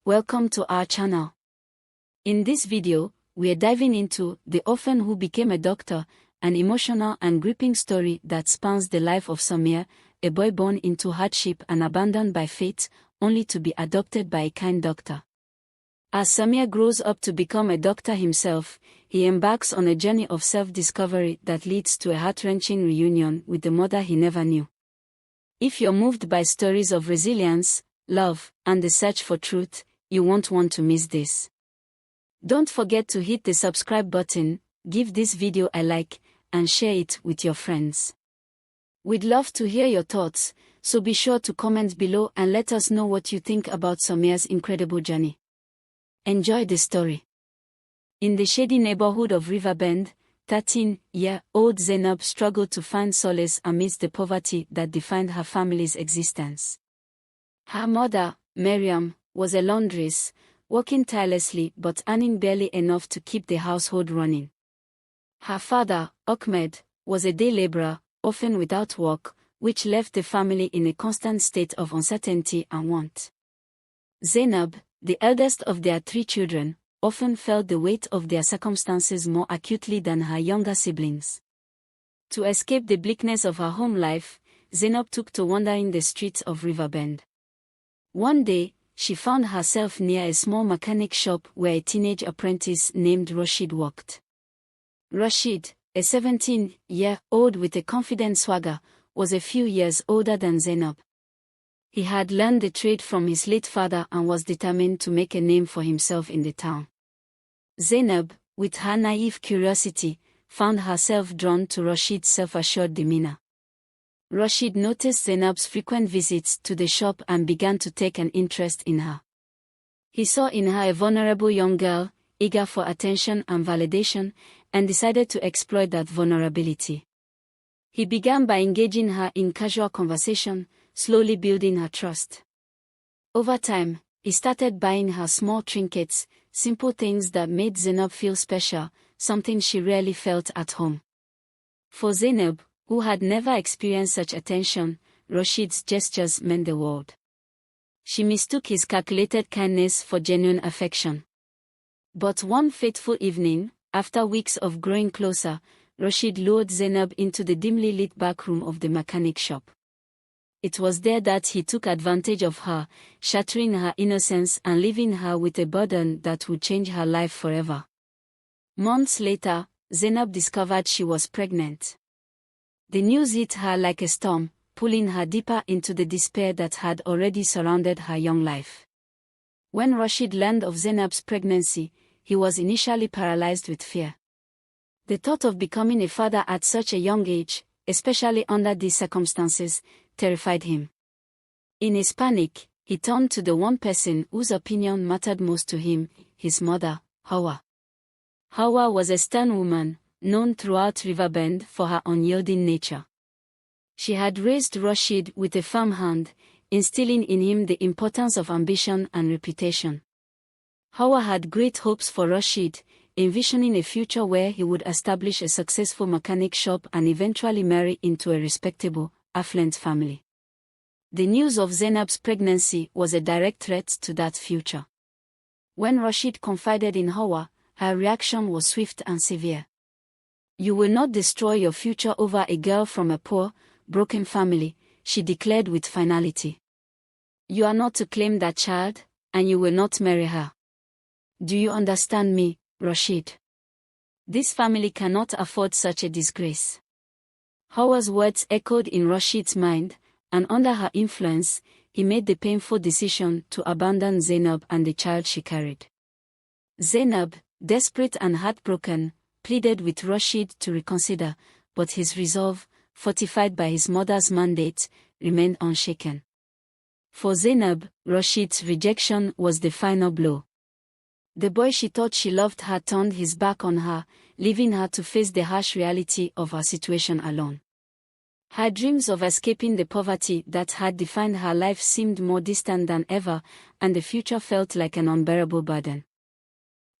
Welcome to our channel. In this video, we are diving into The Orphan Who Became a Doctor, an emotional and gripping story that spans the life of Samir, a boy born into hardship and abandoned by fate, only to be adopted by a kind doctor. As Samir grows up to become a doctor himself, he embarks on a journey of self-discovery that leads to a heart-wrenching reunion with the mother he never knew. If you're moved by stories of resilience, love, and the search for truth, you won't want to miss this. Don't forget to hit the subscribe button, give this video a like, and share it with your friends. We'd love to hear your thoughts, so be sure to comment below and let us know what you think about Samir's incredible journey. Enjoy the story. In the shady neighborhood of Riverbend, 13-year-old Zainab struggled to find solace amidst the poverty that defined her family's existence. Her mother, Miriam, was a laundress, working tirelessly but earning barely enough to keep the household running. Her father, Ahmed, was a day laborer, often without work, which left the family in a constant state of uncertainty and want. Zainab, the eldest of their 3 children, often felt the weight of their circumstances more acutely than her younger siblings. To escape the bleakness of her home life, Zainab took to wandering the streets of Riverbend. One day, she found herself near a small mechanic shop where a teenage apprentice named Rashid worked. Rashid, a 17-year-old with a confident swagger, was a few years older than Zainab. He had learned the trade from his late father and was determined to make a name for himself in the town. Zainab, with her naive curiosity, found herself drawn to Rashid's self-assured demeanor. Rashid noticed Zainab's frequent visits to the shop and began to take an interest in her. He saw in her a vulnerable young girl, eager for attention and validation, and decided to exploit that vulnerability. He began by engaging her in casual conversation, slowly building her trust. Over time, he started buying her small trinkets, simple things that made Zainab feel special, something she rarely felt at home. For Zainab, who had never experienced such attention, Rashid's gestures meant the world. She mistook his calculated kindness for genuine affection. But one fateful evening, after weeks of growing closer, Rashid lured Zainab into the dimly lit back room of the mechanic shop. It was there that he took advantage of her, shattering her innocence and leaving her with a burden that would change her life forever. Months later, Zainab discovered she was pregnant. The news hit her like a storm, pulling her deeper into the despair that had already surrounded her young life. When Rashid learned of Zainab's pregnancy, he was initially paralyzed with fear. The thought of becoming a father at such a young age, especially under these circumstances, terrified him. In his panic, he turned to the one person whose opinion mattered most to him, his mother, Hawa. Hawa was a stern woman, known throughout Riverbend for her unyielding nature. She had raised Rashid with a firm hand, instilling in him the importance of ambition and reputation. Hawa had great hopes for Rashid, envisioning a future where he would establish a successful mechanic shop and eventually marry into a respectable, affluent family. The news of Zainab's pregnancy was a direct threat to that future. When Rashid confided in Hawa, her reaction was swift and severe. "You will not destroy your future over a girl from a poor, broken family," she declared with finality. "You are not to claim that child, and you will not marry her. Do you understand me, Rashid? This family cannot afford such a disgrace." Hawa's words echoed in Rashid's mind, and under her influence, he made the painful decision to abandon Zainab and the child she carried. Zainab, desperate and heartbroken, pleaded with Rashid to reconsider, but his resolve, fortified by his mother's mandate, remained unshaken. For Zainab, Rashid's rejection was the final blow. The boy she thought she loved had turned his back on her, leaving her to face the harsh reality of her situation alone. Her dreams of escaping the poverty that had defined her life seemed more distant than ever, and the future felt like an unbearable burden.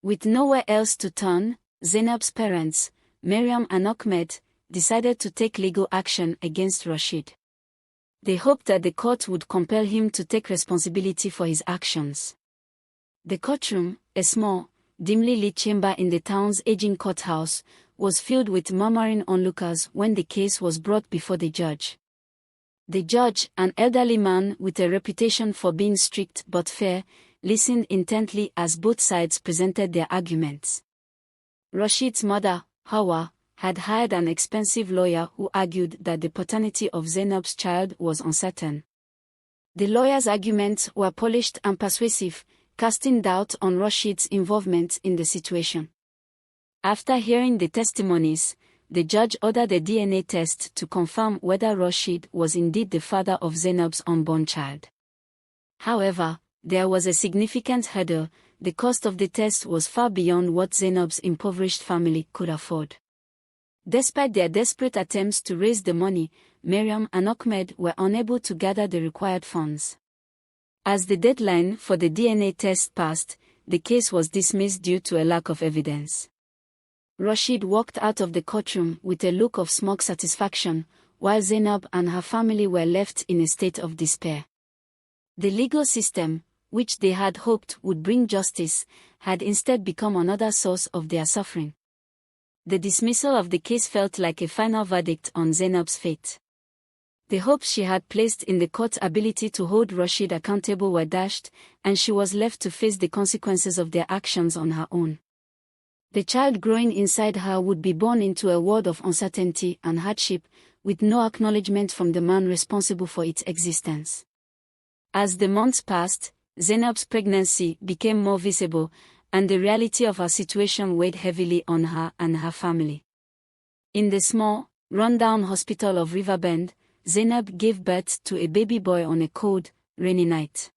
With nowhere else to turn, Zainab's parents, Miriam and Ahmed, decided to take legal action against Rashid. They hoped that the court would compel him to take responsibility for his actions. The courtroom, a small, dimly lit chamber in the town's aging courthouse, was filled with murmuring onlookers when the case was brought before the judge. The judge, an elderly man with a reputation for being strict but fair, listened intently as both sides presented their arguments. Rashid's mother, Hawa, had hired an expensive lawyer who argued that the paternity of Zainab's child was uncertain. The lawyer's arguments were polished and persuasive, casting doubt on Rashid's involvement in the situation. After hearing the testimonies, the judge ordered a DNA test to confirm whether Rashid was indeed the father of Zainab's unborn child. However, there was a significant hurdle. The cost of the test was far beyond what Zainab's impoverished family could afford. Despite their desperate attempts to raise the money, Miriam and Ahmed were unable to gather the required funds. As the deadline for the DNA test passed, the case was dismissed due to a lack of evidence. Rashid walked out of the courtroom with a look of smug satisfaction, while Zainab and her family were left in a state of despair. The legal system, which they had hoped would bring justice, had instead become another source of their suffering. The dismissal of the case felt like a final verdict on Zainab's fate. The hopes she had placed in the court's ability to hold Rashid accountable were dashed, and she was left to face the consequences of their actions on her own. The child growing inside her would be born into a world of uncertainty and hardship, with no acknowledgement from the man responsible for its existence. As the months passed, Zainab's pregnancy became more visible, and the reality of her situation weighed heavily on her and her family. In the small, run-down hospital of Riverbend, Zainab gave birth to a baby boy on a cold, rainy night.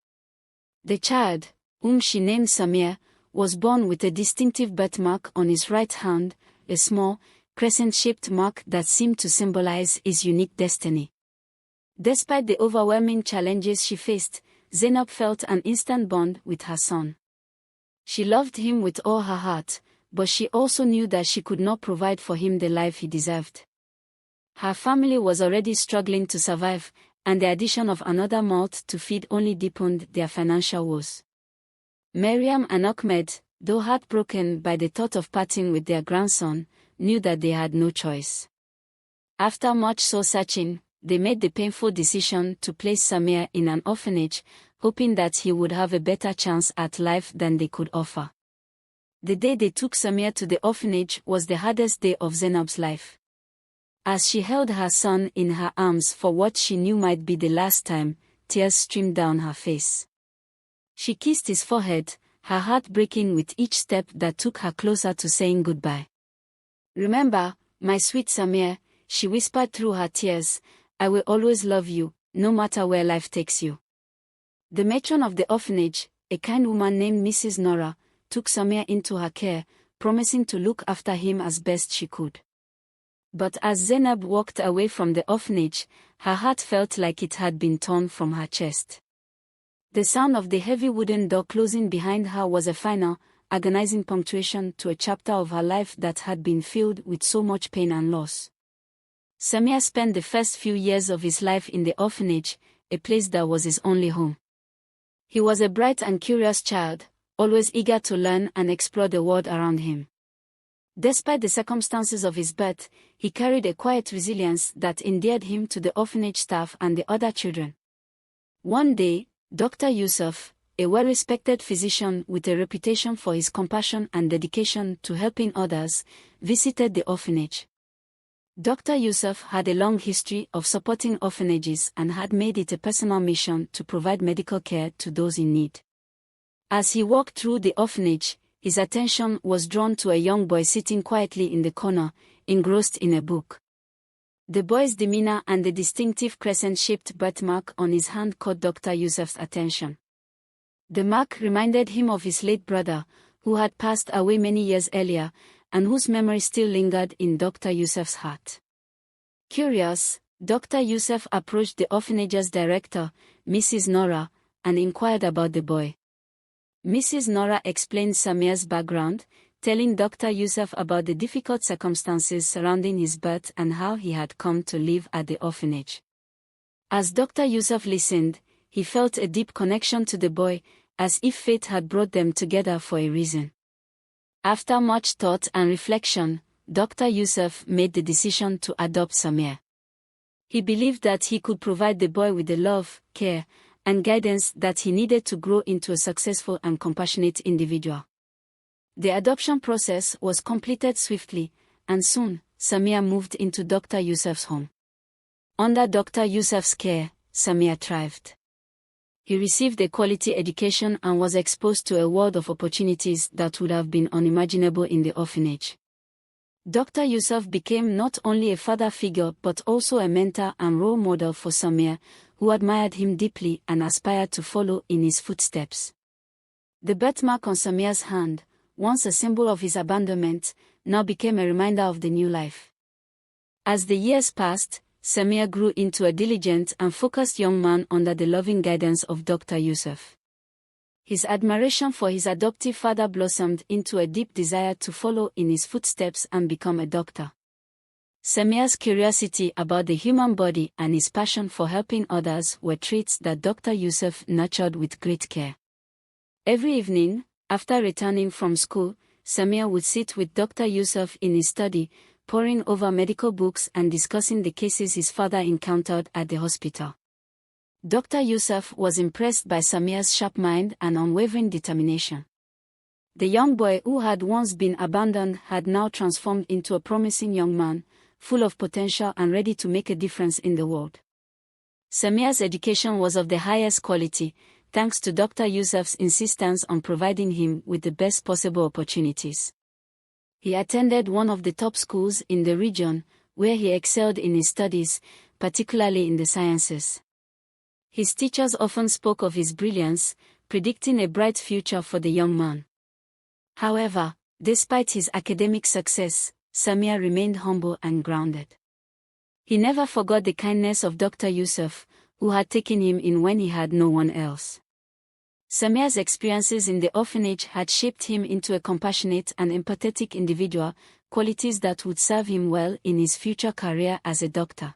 The child, whom she named Samir, was born with a distinctive birthmark on his right hand, a small, crescent-shaped mark that seemed to symbolize his unique destiny. Despite the overwhelming challenges she faced, Zainab felt an instant bond with her son. She loved him with all her heart, but she also knew that she could not provide for him the life he deserved. Her family was already struggling to survive, and the addition of another mouth to feed only deepened their financial woes. Miriam and Ahmed, though heartbroken by the thought of parting with their grandson, knew that they had no choice. After much soul-searching, they made the painful decision to place Samir in an orphanage, hoping that he would have a better chance at life than they could offer. The day they took Samir to the orphanage was the hardest day of Zainab's life. As she held her son in her arms for what she knew might be the last time, tears streamed down her face. She kissed his forehead, her heart breaking with each step that took her closer to saying goodbye. "Remember, my sweet Samir," she whispered through her tears, "I will always love you, no matter where life takes you." The matron of the orphanage, a kind woman named Mrs. Nora, took Samir into her care, promising to look after him as best she could. But as Zainab walked away from the orphanage, her heart felt like it had been torn from her chest. The sound of the heavy wooden door closing behind her was a final, agonizing punctuation to a chapter of her life that had been filled with so much pain and loss. Samir spent the first few years of his life in the orphanage, a place that was his only home. He was a bright and curious child, always eager to learn and explore the world around him. Despite the circumstances of his birth, he carried a quiet resilience that endeared him to the orphanage staff and the other children. One day, Dr. Yusuf, a well-respected physician with a reputation for his compassion and dedication to helping others, visited the orphanage. Dr. Yusuf had a long history of supporting orphanages and had made it a personal mission to provide medical care to those in need. As he walked through the orphanage, his attention was drawn to a young boy sitting quietly in the corner, engrossed in a book. The boy's demeanor and the distinctive crescent-shaped birthmark on his hand caught Dr. Yusuf's attention. The mark reminded him of his late brother, who had passed away many years earlier, and whose memory still lingered in Dr. Yusuf's heart. Curious, Dr. Yusuf approached the orphanage's director, Mrs. Nora, and inquired about the boy. Mrs. Nora explained Samir's background, telling Dr. Yusuf about the difficult circumstances surrounding his birth and how he had come to live at the orphanage. As Dr. Yusuf listened, he felt a deep connection to the boy, as if fate had brought them together for a reason. After much thought and reflection, Dr. Yusuf made the decision to adopt Samir. He believed that he could provide the boy with the love, care, and guidance that he needed to grow into a successful and compassionate individual. The adoption process was completed swiftly, and soon, Samir moved into Dr. Yusuf's home. Under Dr. Yusuf's care, Samir thrived. He received a quality education and was exposed to a world of opportunities that would have been unimaginable in the orphanage. Dr. Yusuf became not only a father figure but also a mentor and role model for Samir, who admired him deeply and aspired to follow in his footsteps. The birthmark on Samir's hand, once a symbol of his abandonment, now became a reminder of the new life. As the years passed, Samir grew into a diligent and focused young man under the loving guidance of Dr. Yusuf. His admiration for his adoptive father blossomed into a deep desire to follow in his footsteps and become a doctor. Samir's curiosity about the human body and his passion for helping others were traits that Dr. Yusuf nurtured with great care. Every evening, after returning from school, Samir would sit with Dr. Yusuf in his study, poring over medical books and discussing the cases his father encountered at the hospital. Dr. Yusuf was impressed by Samir's sharp mind and unwavering determination. The young boy who had once been abandoned had now transformed into a promising young man, full of potential and ready to make a difference in the world. Samir's education was of the highest quality, thanks to Dr. Yusuf's insistence on providing him with the best possible opportunities. He attended one of the top schools in the region, where he excelled in his studies, particularly in the sciences. His teachers often spoke of his brilliance, predicting a bright future for the young man. However, despite his academic success, Samir remained humble and grounded. He never forgot the kindness of Dr. Yusuf, who had taken him in when he had no one else. Samir's experiences in the orphanage had shaped him into a compassionate and empathetic individual, qualities that would serve him well in his future career as a doctor.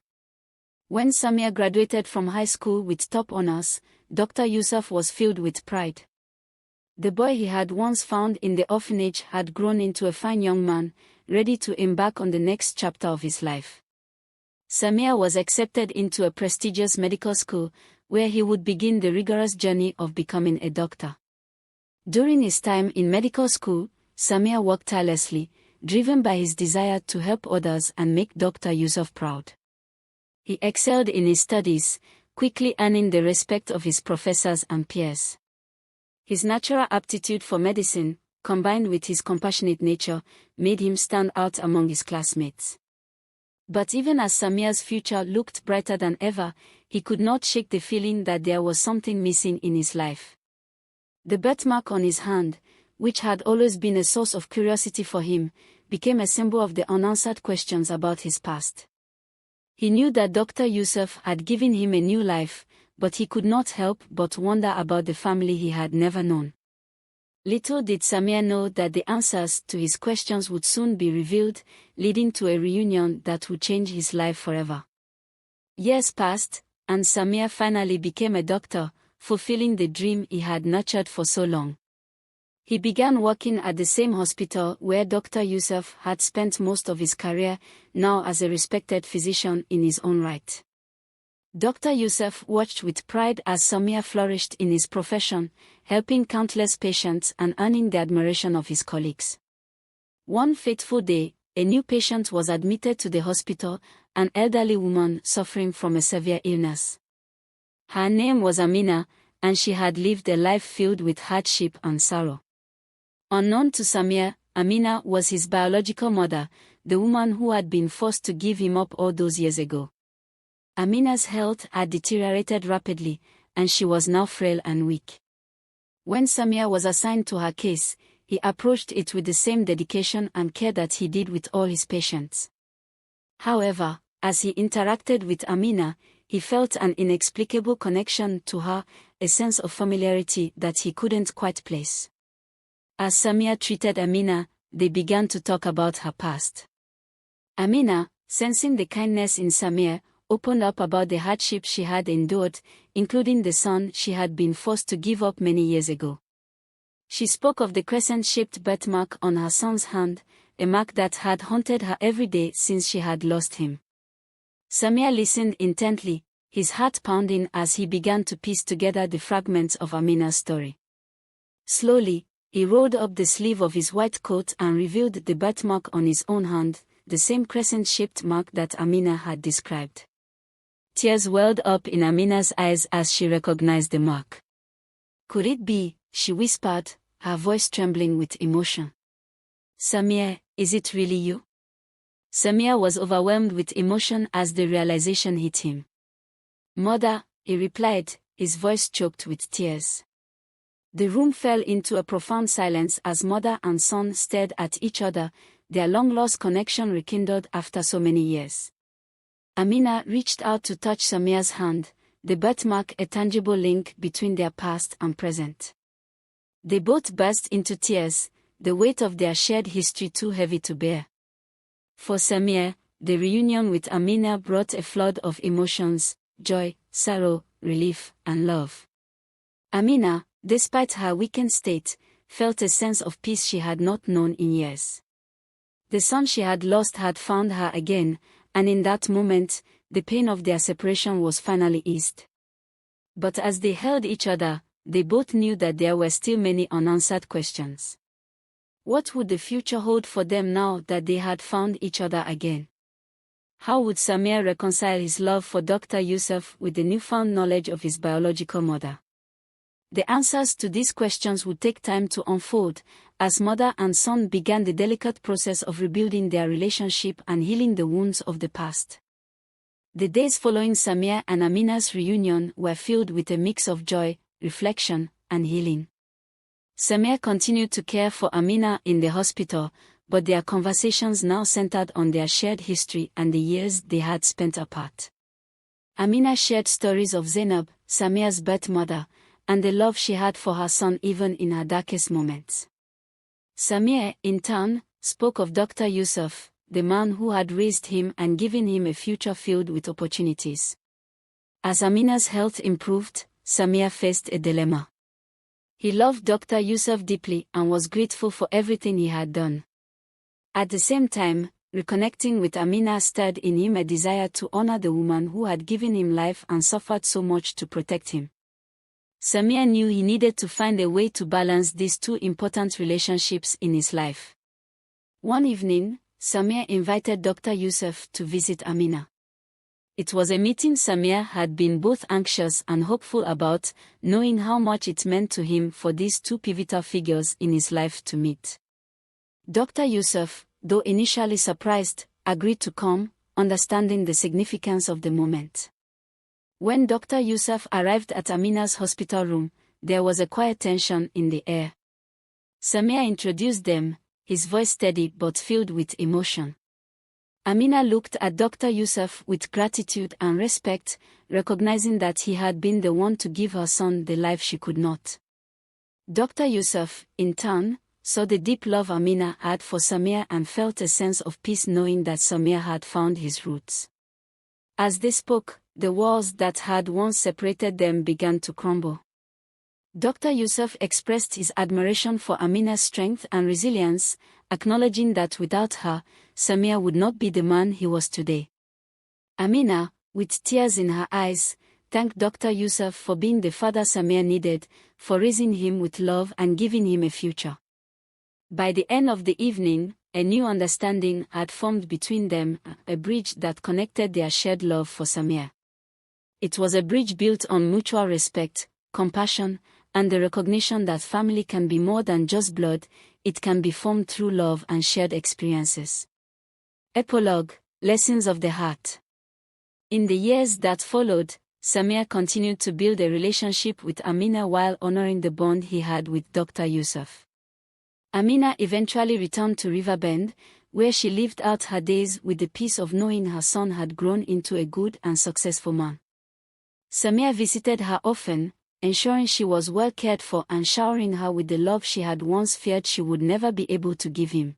When Samir graduated from high school with top honors, Dr. Yusuf was filled with pride. The boy he had once found in the orphanage had grown into a fine young man, ready to embark on the next chapter of his life. Samir was accepted into a prestigious medical school, where he would begin the rigorous journey of becoming a doctor. During his time in medical school, Samir worked tirelessly, driven by his desire to help others and make Dr. Yusuf proud. He excelled in his studies, quickly earning the respect of his professors and peers. His natural aptitude for medicine, combined with his compassionate nature, made him stand out among his classmates. But even as Samir's future looked brighter than ever, he could not shake the feeling that there was something missing in his life. The birthmark on his hand, which had always been a source of curiosity for him, became a symbol of the unanswered questions about his past. He knew that Dr. Yusuf had given him a new life, but he could not help but wonder about the family he had never known. Little did Samir know that the answers to his questions would soon be revealed, leading to a reunion that would change his life forever. Years passed, and Samir finally became a doctor, fulfilling the dream he had nurtured for so long. He began working at the same hospital where Dr. Yusuf had spent most of his career, now as a respected physician in his own right. Dr. Yusuf watched with pride as Samir flourished in his profession, helping countless patients and earning the admiration of his colleagues. One fateful day, a new patient was admitted to the hospital, an elderly woman suffering from a severe illness. Her name was Amina, and she had lived a life filled with hardship and sorrow. Unknown to Samir, Amina was his biological mother, the woman who had been forced to give him up all those years ago. Amina's health had deteriorated rapidly, and she was now frail and weak. When Samir was assigned to her case, he approached it with the same dedication and care that he did with all his patients. However, as he interacted with Amina, he felt an inexplicable connection to her, a sense of familiarity that he couldn't quite place. As Samir treated Amina, they began to talk about her past. Amina, sensing the kindness in Samir, opened up about the hardship she had endured, including the son she had been forced to give up many years ago. She spoke of the crescent-shaped birthmark on her son's hand, a mark that had haunted her every day since she had lost him. Samir listened intently, his heart pounding as he began to piece together the fragments of Amina's story. Slowly, he rolled up the sleeve of his white coat and revealed the birthmark on his own hand, the same crescent-shaped mark that Amina had described. Tears welled up in Amina's eyes as she recognized the mark. "Could it be?" she whispered, her voice trembling with emotion. "Samir, is it really you?" Samir was overwhelmed with emotion as the realization hit him. "Mother," he replied, his voice choked with tears. The room fell into a profound silence as mother and son stared at each other, their long-lost connection rekindled after so many years. Amina reached out to touch Samir's hand, the birthmark a tangible link between their past and present. They both burst into tears, the weight of their shared history too heavy to bear. For Samir, the reunion with Amina brought a flood of emotions: joy, sorrow, relief, and love. Amina, despite her weakened state, felt a sense of peace she had not known in years. The son she had lost had found her again, and in that moment, the pain of their separation was finally eased. But as they held each other, they both knew that there were still many unanswered questions. What would the future hold for them now that they had found each other again? How would Samir reconcile his love for Dr. Yusuf with the newfound knowledge of his biological mother? The answers to these questions would take time to unfold, as mother and son began the delicate process of rebuilding their relationship and healing the wounds of the past. The days following Samir and Amina's reunion were filled with a mix of joy, reflection, and healing. Samir continued to care for Amina in the hospital, but their conversations now centered on their shared history and the years they had spent apart. Amina shared stories of Zainab, Samir's birth mother, and the love she had for her son even in her darkest moments. Samir, in turn, spoke of Dr. Yusuf, the man who had raised him and given him a future filled with opportunities. As Amina's health improved, Samir faced a dilemma. He loved Dr. Yusuf deeply and was grateful for everything he had done. At the same time, reconnecting with Amina stirred in him a desire to honor the woman who had given him life and suffered so much to protect him. Samir knew he needed to find a way to balance these two important relationships in his life. One evening, Samir invited Dr. Yusuf to visit Amina. It was a meeting Samir had been both anxious and hopeful about, knowing how much it meant to him for these two pivotal figures in his life to meet. Dr. Yusuf, though initially surprised, agreed to come, understanding the significance of the moment. When Dr. Yusuf arrived at Amina's hospital room, there was a quiet tension in the air. Samir introduced them, his voice steady but filled with emotion. Amina looked at Dr. Yusuf with gratitude and respect, recognizing that he had been the one to give her son the life she could not. Dr. Yusuf, in turn, saw the deep love Amina had for Samir and felt a sense of peace knowing that Samir had found his roots. As they spoke, the walls that had once separated them began to crumble. Dr. Yusuf expressed his admiration for Amina's strength and resilience, acknowledging that without her, Samir would not be the man he was today. Amina, with tears in her eyes, thanked Dr. Yusuf for being the father Samir needed, for raising him with love and giving him a future. By the end of the evening, a new understanding had formed between them, a bridge that connected their shared love for Samir. It was a bridge built on mutual respect, compassion, and the recognition that family can be more than just blood, it can be formed through love and shared experiences. Epilogue: Lessons of the Heart. In the years that followed, Samir continued to build a relationship with Amina while honoring the bond he had with Dr. Yusuf. Amina eventually returned to Riverbend, where she lived out her days with the peace of knowing her son had grown into a good and successful man. Samir visited her often, ensuring she was well cared for and showering her with the love she had once feared she would never be able to give him.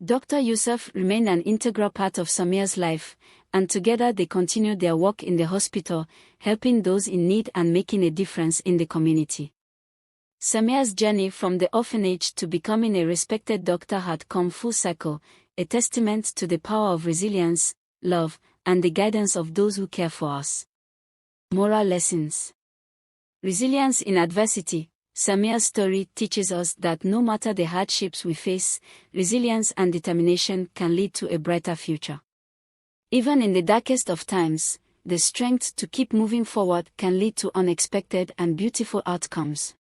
Dr. Yusuf remained an integral part of Samir's life, and together they continued their work in the hospital, helping those in need and making a difference in the community. Samir's journey from the orphanage to becoming a respected doctor had come full circle, a testament to the power of resilience, love, and the guidance of those who care for us. Moral lessons. Resilience in adversity. Samir's story teaches us that no matter the hardships we face, resilience and determination can lead to a brighter future. Even in the darkest of times, the strength to keep moving forward can lead to unexpected and beautiful outcomes.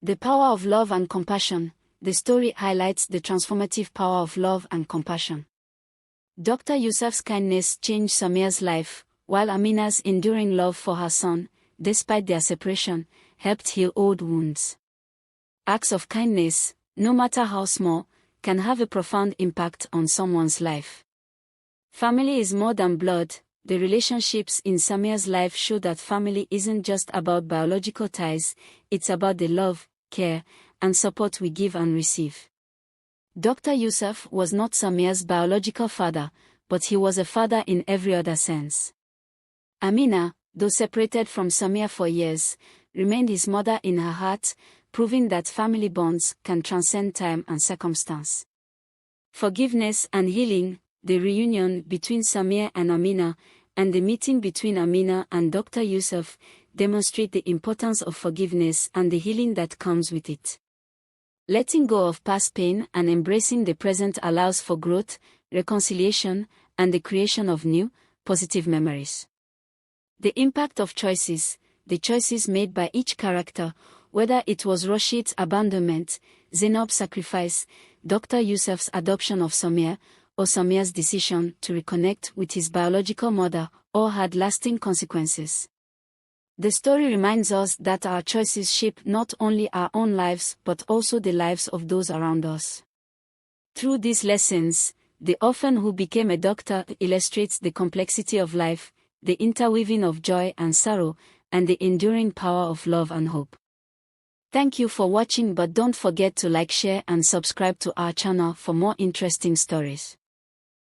The power of love and compassion. The story highlights the transformative power of love and compassion. Dr. Yusuf's kindness changed Samir's life, while Amina's enduring love for her son, despite their separation, helped heal old wounds. Acts of kindness, no matter how small, can have a profound impact on someone's life. Family is more than blood. The relationships in Samir's life show that family isn't just about biological ties, it's about the love, care, and support we give and receive. Dr. Yusuf was not Samir's biological father, but he was a father in every other sense. Amina, though separated from Samir for years, remained his mother in her heart, proving that family bonds can transcend time and circumstance. Forgiveness and healing. The reunion between Samir and Amina, and the meeting between Amina and Dr. Yusuf, demonstrate the importance of forgiveness and the healing that comes with it. Letting go of past pain and embracing the present allows for growth, reconciliation, and the creation of new, positive memories. The impact of choices. The choices made by each character, whether it was Rashid's abandonment, Zainab's sacrifice, Dr. Yusuf's adoption of Samir, or Samir's decision to reconnect with his biological mother, all had lasting consequences. The story reminds us that our choices shape not only our own lives but also the lives of those around us. Through these lessons, the orphan who became a doctor illustrates the complexity of life, the interweaving of joy and sorrow, and the enduring power of love and hope. Thank you for watching, but don't forget to like, share, and subscribe to our channel for more interesting stories.